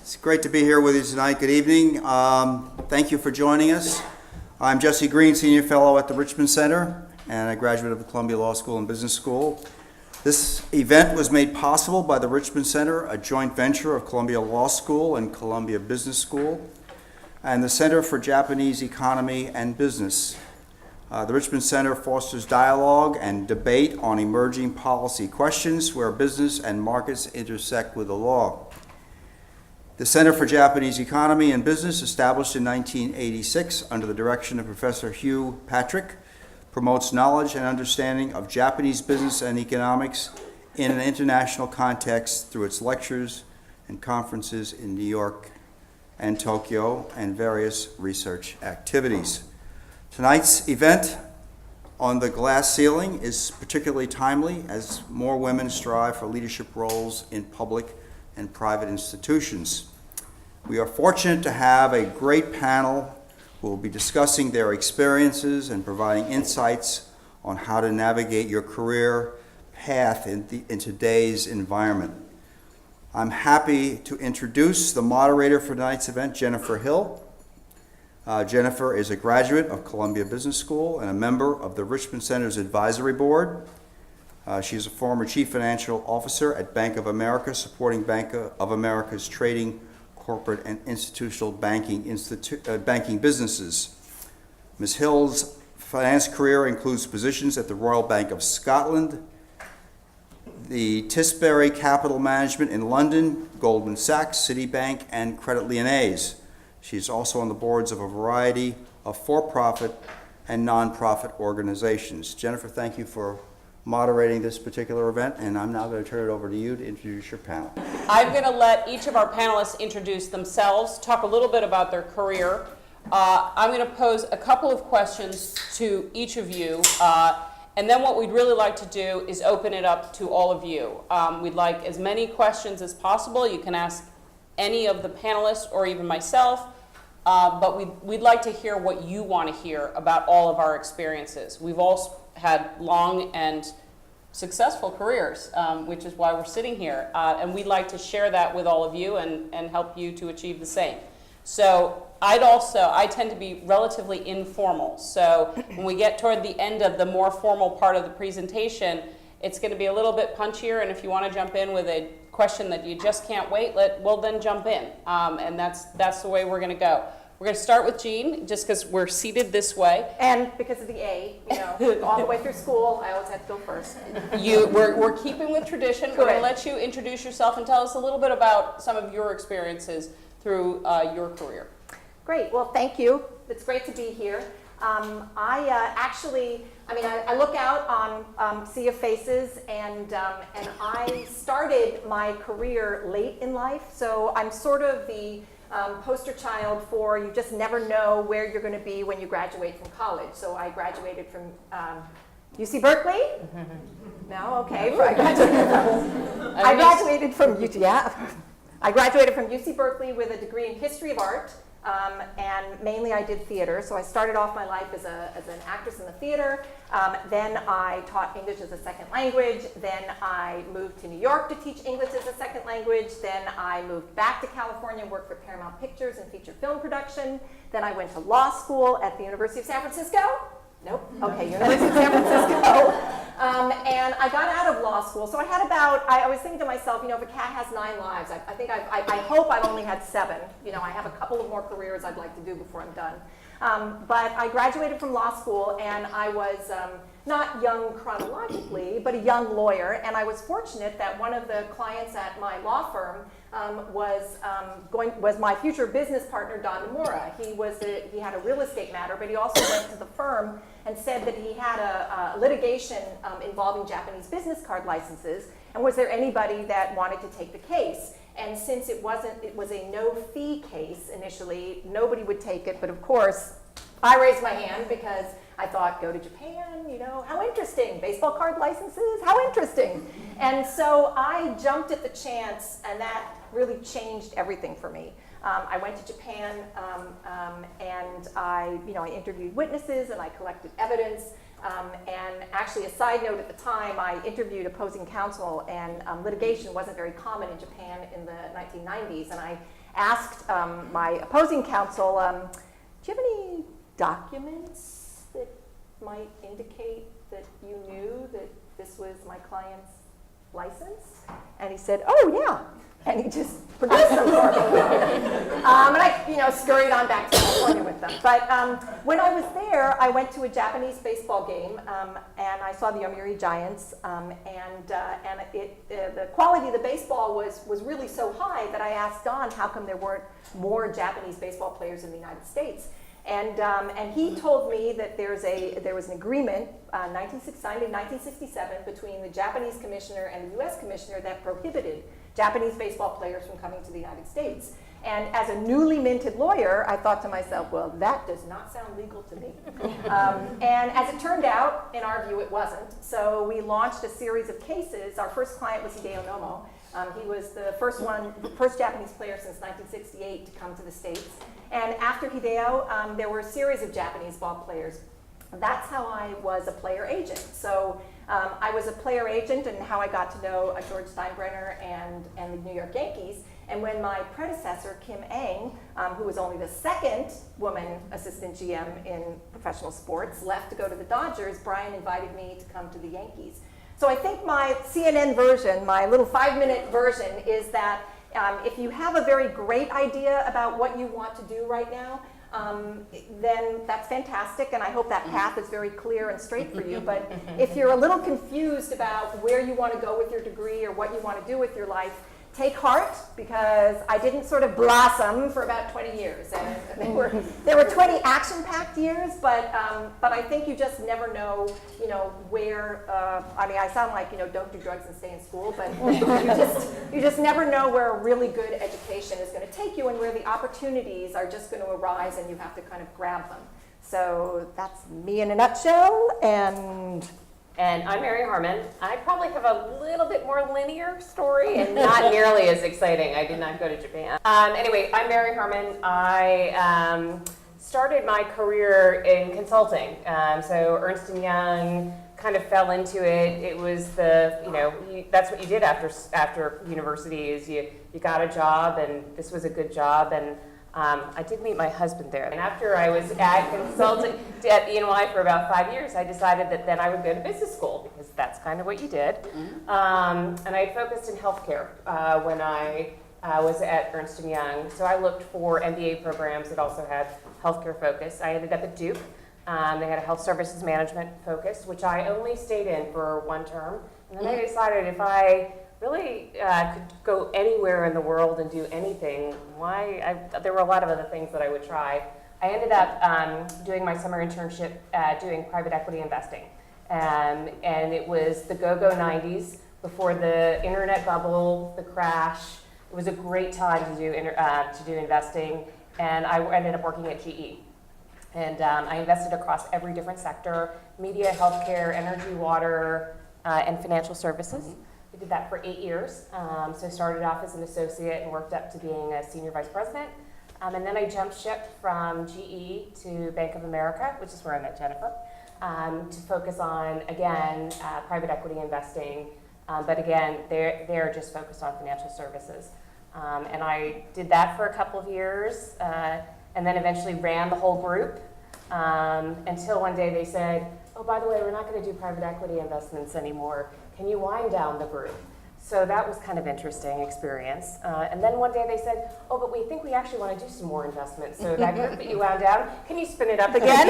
It's great to be here with you tonight. Good evening. Thank you for joining us. I'm Jesse Green, Senior Fellow at the Richman Center and a graduate of the Columbia Law School and Business School. This event was made possible by the Richman Center, a joint venture of Columbia Law School and Columbia Business School, and the Center for Japanese Economy and Business. The Richman Center fosters dialogue and debate on emerging policy questions where business and markets intersect with the law. The Center for Japanese Economy and Business, established in 1986 under the direction of Professor Hugh Patrick, promotes knowledge and understanding of Japanese business and economics in an international context through its lectures and conferences in New York and Tokyo and various research activities. Tonight's event on the glass ceiling is particularly timely as more women strive for leadership roles in public and private institutions. We are fortunate to have a great panel who will be discussing their experiences and providing insights on how to navigate your career path in today's environment. I'm happy to introduce the moderator for tonight's event, Jennifer Hill. Jennifer is a graduate of Columbia Business School and a member of the Richman Center's Advisory Board. She's a former Chief Financial Officer at Bank of America, supporting Bank of America's trading, corporate, and institutional banking businesses. Ms. Hill's finance career includes positions at the Royal Bank of Scotland, the Tisbury Capital Management in London, Goldman Sachs, Citibank, and Credit Lyonnais. She's also on the boards of a variety of for-profit and non-profit organizations. Jennifer, thank you for moderating this particular event, and I'm now going to turn it over to you to introduce your panel. I'm going to let each of our panelists introduce themselves, talk a little bit about their career. I'm going to pose a couple of questions to each of you, and then what we'd really like to do is open it up to all of you. We'd like as many questions as possible. You can ask any of the panelists or even myself, but we'd like to hear what you want to hear about all of our experiences. We've all had long and successful careers, which is why we're sitting here. And we'd like to share that with all of you and help you to achieve the same. So I tend to be relatively informal. So when we get toward the end of the more formal part of the presentation, it's going to be a little bit punchier. And if you want to jump in with a question that you just can't wait, we'll then jump in. And that's the way we're going to go. We're going to start with Jean, just because we're seated this way. And because of the A, all the way through school, I always had to go first. We're keeping with tradition. We're going to let you introduce yourself and tell us a little bit about some of your experiences through your career. Great. Well, thank you. It's great to be here. I look out on sea of faces, and I started my career late in life, so I'm sort of the poster child for you just never know where you're going to be when you graduate from college. So I graduated from UC Berkeley. No, okay. I graduated from UC Berkeley with a degree in history of art. And mainly I did theater. So I started off my life as an actress in the theater. Then I taught English as a second language. Then I moved to New York to teach English as a second language. Then I moved back to California and worked for Paramount Pictures and feature film production. Then I went to law school at the University of San Francisco. Nope. Okay, University of San Francisco. And I got out of law school. So I was thinking to myself, if a cat has 9 lives, I hope I've only had 7. I have a couple of more careers I'd like to do before I'm done. But I graduated from law school, and I was not young chronologically, but a young lawyer. And I was fortunate that one of the clients at my law firm was my future business partner, Don Nomura. He had a real estate matter, but he also went to the firm and said that he had a litigation involving Japanese business card licenses, and was there anybody that wanted to take the case? And since it was a no-fee case initially, nobody would take it, but of course, I raised my hand because I thought, go to Japan, how interesting. Baseball card licenses, how interesting. And so I jumped at the chance, and that really changed everything for me. I went to Japan, and I interviewed witnesses, and I collected evidence. And actually, a side note, at the time, I interviewed opposing counsel, and litigation wasn't very common in Japan in the 1990s. And I asked my opposing counsel, do you have any documents that might indicate that you knew that this was my client's license? And he said, oh yeah. And he just produced them for me. And I, scurried on back to California with them. But when I was there, I went to a Japanese baseball game, and I saw the Yomiuri Giants. The quality of the baseball was really so high that I asked Don how come there weren't more Japanese baseball players in the United States. And he told me that there was an agreement signed in 1967 between the Japanese commissioner and the U.S. commissioner that prohibited Japanese baseball players from coming to the United States. And as a newly minted lawyer, I thought to myself, well, that does not sound legal to me. And as it turned out, in our view, it wasn't. So we launched a series of cases. Our first client was Hideo Nomo. He was the first Japanese player since 1968 to come to the States. And after Hideo, there were a series of Japanese ball players. That's how I was a player agent. So I was a player agent, and how I got to know George Steinbrenner and the New York Yankees. And when my predecessor, Kim Eng, who was only the second woman assistant GM in professional sports, left to go to the Dodgers, Brian invited me to come to the Yankees. So I think my CNN version, my little 5-minute version, is that if you have a very great idea about what you want to do right now, then that's fantastic, and I hope that path is very clear and straight for you. But if you're a little confused about where you want to go with your degree or what you want to do with your life, take heart, because I didn't sort of blossom for about 20 years. And there were 20 action-packed years, but I think you just never know, where. I sound like don't do drugs and stay in school, but you just never know where a really good education is going to take you, and where the opportunities are just going to arise, and you have to kind of grab them. So that's me in a nutshell, And I'm Mary Harmon. I probably have a little bit more linear story and not nearly as exciting. I did not go to Japan. Anyway, I'm Mary Harmon. I started my career in consulting. So Ernst & Young kind of fell into it. It was that's what you did after university is you got a job, and this was a good job. And I did meet my husband there. And after I was at consulting at E&Y for about 5 years, I decided that then I would go to business school, because that's kind of what you did. And I focused in healthcare when I was at Ernst & Young. So I looked for MBA programs that also had healthcare focus. I ended up at Duke. They had a health services management focus, which I only stayed in for 1 term. And then I decided if I really could go anywhere in the world and do anything, there were a lot of other things that I would try. I ended up doing my summer internship doing private equity investing. And it was the go-go 90s, before the internet bubble, the crash. It was a great time to do investing, and I ended up working at GE. And I invested across every different sector: media, healthcare, energy, water, and financial services. I did that for 8 years. So I started off as an associate and worked up to being a senior vice president. And then I jumped ship from GE to Bank of America, which is where I met Jennifer, to focus on, again, private equity investing. But again, they're just focused on financial services. And I did that for a couple of years, and then eventually ran the whole group, until one day they said, oh, by the way, we're not going to do private equity investments anymore. Can you wind down the group? So that was kind of interesting experience. And then one day they said, oh, but we think we actually want to do some more investments. So that group that you wound down, can you spin it up again?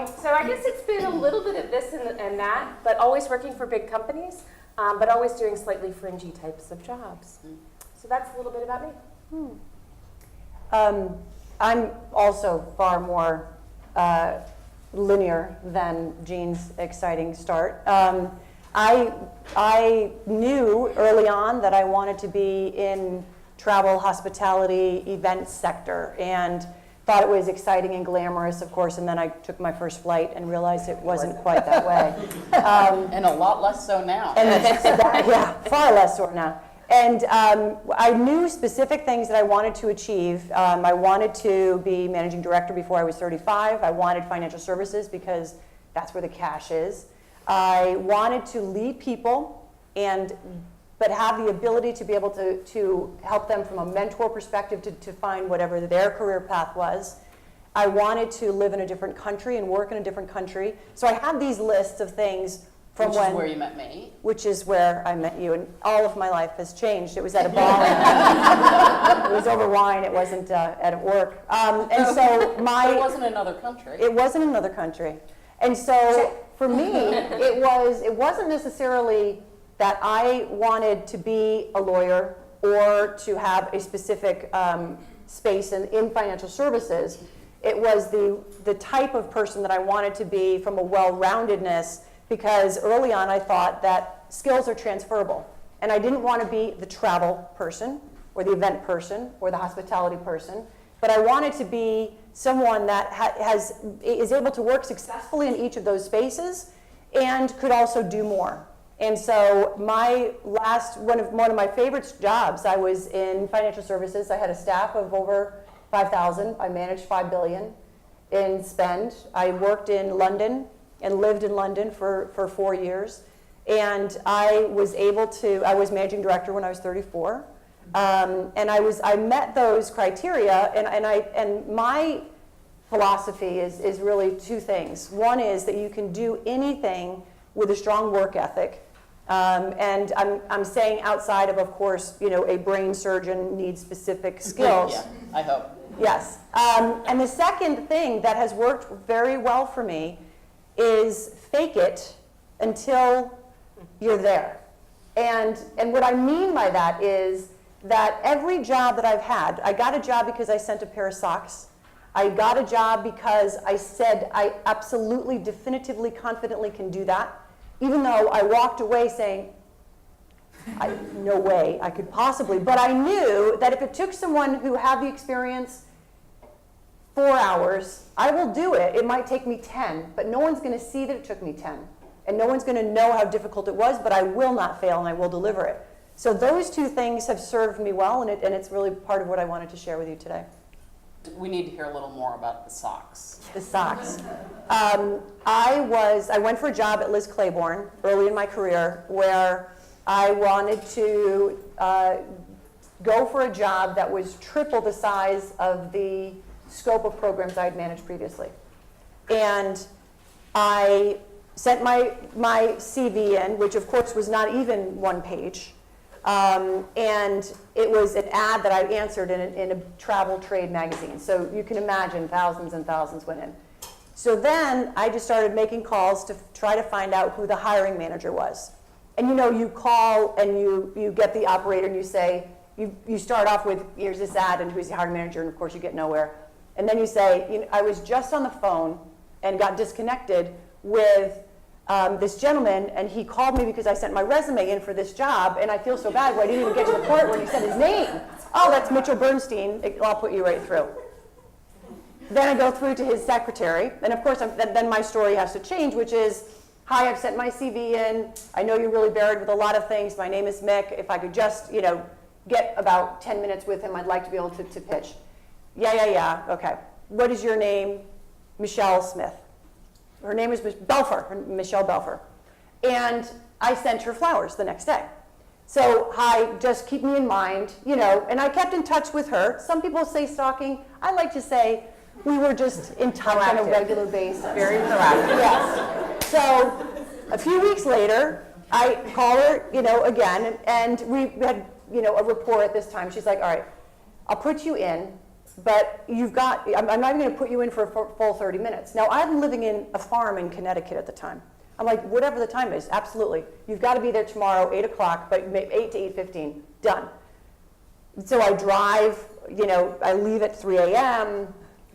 So I guess it's been a little bit of this and that, but always working for big companies, but always doing slightly fringy types of jobs. So that's a little bit about me. I'm also far more linear than Jean's exciting start. I knew early on that I wanted to be in travel, hospitality, events sector, and thought it was exciting and glamorous, of course, and then I took my first flight and realized it wasn't quite that way. And a lot less so now. Yeah, far less so now. And I knew specific things that I wanted to achieve. I wanted to be managing director before I was 35. I wanted financial services because that's where the cash is. I wanted to lead people and but have the ability to be able to help them from a mentor perspective to find whatever their career path was. I wanted to live in a different country and work in a different country. So I had these lists of things from Which is where you met me. which is where I met you, and all of my life has changed. It was at a bar. It was over wine. It wasn't at work. And so But it wasn't another country. it wasn't another country. And so for me, it wasn't necessarily that I wanted to be a lawyer or to have a specific space in financial services. It was the type of person that I wanted to be from a well-roundedness, because early on I thought that skills are transferable. And I didn't want to be the travel person or the event person or the hospitality person, but I wanted to be someone that is able to work successfully in each of those spaces and could also do more. And so my one of my favorite jobs, I was in financial services. I had a staff of over 5,000. I managed $5 billion in spend. I worked in London and lived in London for 4 years. And I was managing director when I was 34. And I met those criteria, and my philosophy is really two things. One is that you can do anything with a strong work ethic. And I'm saying outside of course, a brain surgeon needs specific skills. Yeah, I hope. Yes. And the second thing that has worked very well for me is fake it until you're there. And what I mean by that is that every job that I've had, I got a job because I sent a pair of socks. I got a job because I said I absolutely, definitively, confidently can do that, even though I walked away saying, no way I could possibly. But I knew that if it took someone who had the experience 4 hours, I will do it. It might take me 10, but no one's going to see that it took me 10. And no one's going to know how difficult it was, but I will not fail and I will deliver it. So those two things have served me well, and it's really part of what I wanted to share with you today. We need to hear a little more about the socks. The socks. I went for a job at Liz Claiborne early in my career where I wanted to go for a job that was triple the size of the scope of programs I had managed previously. And I sent my CV in, which of course was not even one page. And it was an ad that I answered in a travel trade magazine. So you can imagine thousands and thousands went in. So then I just started making calls to try to find out who the hiring manager was. And you call and you get the operator and you say, you start off with, here's this ad and who's the hiring manager, and of course you get nowhere. And then you say, I was just on the phone and got disconnected with this gentleman, and he called me because I sent my resume in for this job, and I feel so bad. Well, I didn't even get to the part where you said his name. Oh, that's Mitchell Bernstein. I'll put you right through. Then I go through to his secretary, and of course, then my story has to change, which is, hi, I've sent my CV in. I know you're really buried with a lot of things. My name is Mick. If I could just, get about 10 minutes with him, I'd like to be able to pitch. Yeah, okay. What is your name? Michelle Smith. Her name is Belfer, Michelle Belfer. And I sent her flowers the next day. So, hi, just keep me in mind, and I kept in touch with her. Some people say stalking. I like to say we were just in touch on a regular basis. Very proactive. Yes. So, a few weeks later, I call her, again, and we had, a rapport at this time. She's like, all right, I'll put you in, but I'm not even going to put you in for a full 30 minutes. Now, I'm living in a farm in Connecticut at the time. I'm like, whatever the time is, absolutely. You've got to be there tomorrow, 8 o'clock, but 8 to 8:15, done. So I drive, I leave at 3 a.m.,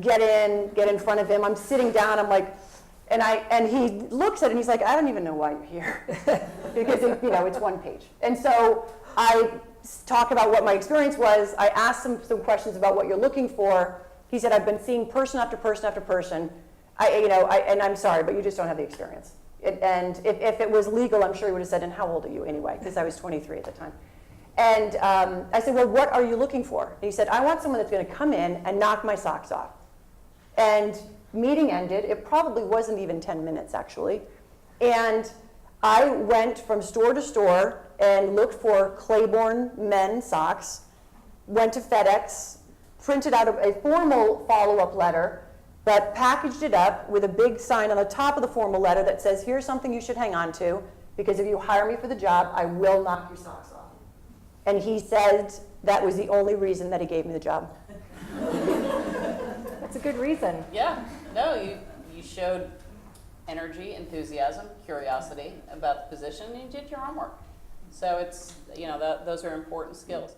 get in front of him. I'm sitting down, I'm like, and he looks at it and he's like, I don't even know why you're here. Because, it's one page. And so I talk about what my experience was. I asked him some questions about what you're looking for. He said, I've been seeing person after person after person. And I'm sorry, but you just don't have the experience. And if it was legal, I'm sure he would have said, and how old are you anyway? Because I was 23 at the time. And I said, well, what are you looking for? And he said, I want someone that's going to come in and knock my socks off. And meeting ended. It probably wasn't even 10 minutes, actually. And I went from store to store and looked for Claiborne men socks, went to FedEx, printed out a formal follow-up letter, but packaged it up with a big sign on the top of the formal letter that says, here's something you should hang on to, because if you hire me for the job, I will knock your socks off. And he said that was the only reason that he gave me the job. That's a good reason. Yeah, no, you showed energy, enthusiasm, curiosity about the position, and you did your homework. So it's, those are important skills.